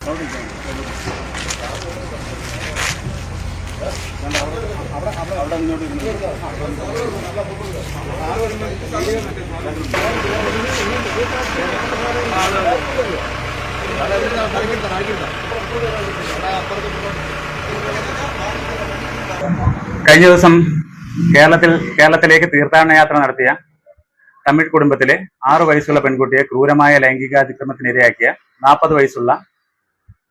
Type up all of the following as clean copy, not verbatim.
കഴിഞ്ഞ ദിവസം കേരളത്തിലേക്ക് തീർത്ഥാടന യാത്ര നടത്തിയ തമിഴ് കുടുംബത്തിലെ 6 വയസ്സുള്ള പെൺകുട്ടിയെ ക്രൂരമായ ലൈംഗികാതിക്രമത്തിനിരയാക്കിയ 40 വയസ്സുള്ള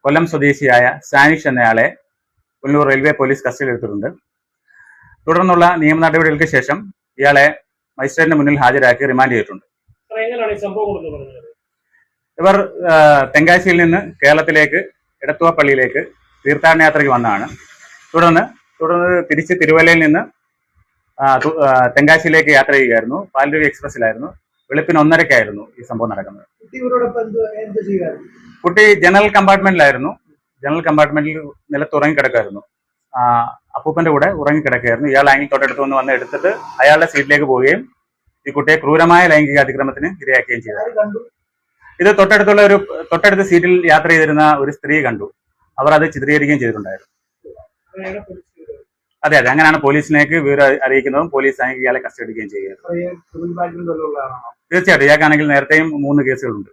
കൊല്ലം സ്വദേശിയായ സാനിഷ് എന്നയാളെ പുനലൂർ റെയിൽവേ പോലീസ് കസ്റ്റഡിയിലെടുത്തിട്ടുണ്ട്. തുടർന്നുള്ള നിയമ നടപടികൾക്ക് ശേഷം ഇയാളെ മജിസ്ട്രേറ്റിന് മുന്നിൽ ഹാജരാക്കി റിമാൻഡ് ചെയ്തിട്ടുണ്ട്. ഇവർ തെങ്കാശിയിൽ നിന്ന് കേരളത്തിലേക്ക് എടത്തുവ പള്ളിയിലേക്ക് തീർത്ഥാടന യാത്രയ്ക്ക് വന്നതാണ്. തുടർന്ന് തിരിച്ച് തിരുവല്ലയിൽ നിന്ന് തെങ്കാശിയിലേക്ക് യാത്ര ചെയ്യുകയായിരുന്നു. പാൽരുവി എക്സ്പ്രസിലായിരുന്നു. വെളുപ്പിന് 1:30-ക്കായിരുന്നു ഈ സംഭവം നടക്കുന്നത്. കുട്ടി ജനറൽ കമ്പാർട്ട്മെന്റിലായിരുന്നു. ജനറൽ കമ്പാർട്ട്മെന്റിൽ നിലത്ത് ഉറങ്ങിക്കിടക്കായിരുന്നു. അപ്പൂപ്പന്റെ കൂടെ ഉറങ്ങിക്കിടക്കുകയായിരുന്നു. ഇയാൾ ആംഗിൾ തൊട്ടടുത്ത് വന്ന് എടുത്തിട്ട് അയാളുടെ സീറ്റിലേക്ക് പോവുകയും ഈ കുട്ടിയെ ക്രൂരമായ ലൈംഗിക അതിക്രമത്തിന് ഇരയാക്കുകയും ചെയ്തു. ഇത് തൊട്ടടുത്ത സീറ്റിൽ യാത്ര ചെയ്തിരുന്ന ഒരു സ്ത്രീ കണ്ടു. അവർ അത് ചിത്രീകരിക്കുകയും ചെയ്തിട്ടുണ്ടായിരുന്നു. അതെ, അങ്ങനെയാണ് പോലീസിലേക്ക് വിവരം അറിയിക്കുന്നതും പോലീസ് ആണെങ്കിൽ ഇയാളെ കസ്റ്റഡിക്കുകയും ചെയ്യുക. തീർച്ചയായിട്ടും ഇയാൾക്കാണെങ്കിൽ നേരത്തെയും 3 കേസുകളുണ്ട്.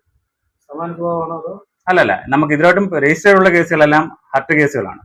അല്ലല്ല, നമുക്ക് ഇതിലോട്ടും രജിസ്റ്റർ ഉള്ള കേസുകളെല്ലാം ഹർട്ട് കേസുകളാണ്.